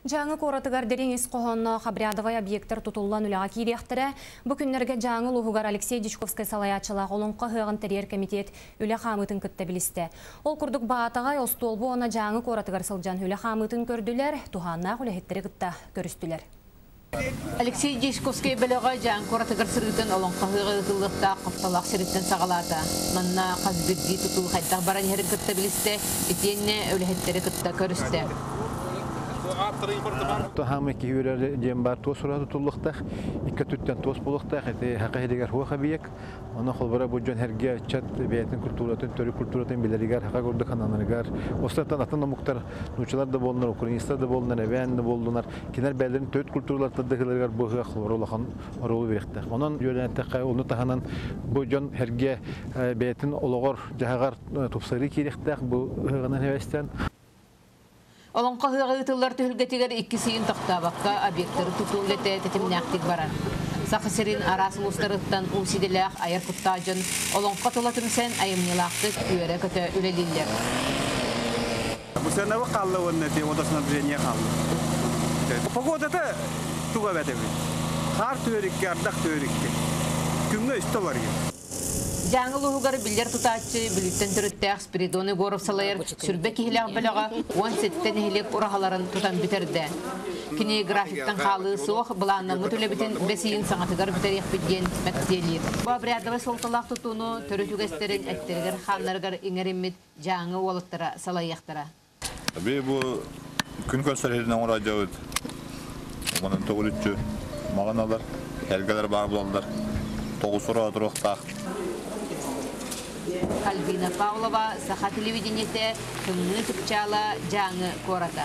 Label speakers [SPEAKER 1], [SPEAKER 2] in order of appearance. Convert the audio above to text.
[SPEAKER 1] Жаңы коратыгар дереңіз қоғанна қабрядывай объекттер тұтылған үліға кейректірі, бүкіндерге жаңы лұғығар Алексей Дичковскай салаячылақ олынқа ғығын тәрер комитет үлі қамытын күтті білісті. Ол күрдік бағатағай остолбу она жаңы коратыгар сылжан үлі қамытын көрділер, туғанна құлехеттері күтті көрістілер.
[SPEAKER 2] Алексей Дичковский біліға жаң коратыгар сырғытын олынқа ғығылықта қапталақ сіріттен сағалады. Манна қазбірді тұтыл қайдақ баран ерін күтті білісті, етенне үлехеттері күтті көрісті.
[SPEAKER 3] Hamı ki yürüler cembar toz suratu tulluktak, iki tütten toz buluktak, hakkı hedigar huwa kabiyek. Ona kolbara bu can herge çat beyetin kulturatın, törü kulturatın bilerigar, hakka gördük ananırgar. Ostartan atında muhtar nuçalar da bolunlar, Ukraynistar da bolunlar, Eveyan da bolunlar. Kenar bellerin töt kulturlarda da hılargar bu hıya kolbara olakan rolu verektak. Onun yören tekay onu tahanan bu can herge beyetin oluğur jahagar topsarı kirektak bu hıyanan hevesten.
[SPEAKER 2] Олонқа хыгытылар түһүлгетигер иккисиин тохтабакка объекттері тутуулете тетимнәктик барар. Сақысырын арасын устарыттан усиделях айыр куттажын олонқа толатын сен айымнилақтык үйері көті үлелилер.
[SPEAKER 4] Бұсанавы қалды оннеті одасына дүренне қалды. Погодаты туға бәтеби. Қар төрікке, ардақ төрікке. Күнгі үсті бар ген.
[SPEAKER 2] Жаңы луғығар білдер тұтатшы, біліттен түріттәқ Спиридоны Горов салайыр, сүрбе кехілеғ біліға 17-тен ехілек ұрағаларын тұтан бітерді. Кіне графиктан қалы соқ, бұланна мұтылы бітін бәсейін саңатығар бітерек бітген мәттелер. Бұл абриадывы солталақ тұтуыны түрі түгестерін әттергер қанларғар еңеремет жаңы олыттыра салайяқтыра.
[SPEAKER 5] Бұл күн көстерерінен ұра жауыд. Оның тоғылытчы мағаналар, әргелер бар бұлалдар. Тоғыз ұра тұрықтақ.
[SPEAKER 2] Альбина Павлова, Саха телевидениете, күнні түпчала жаңы кората.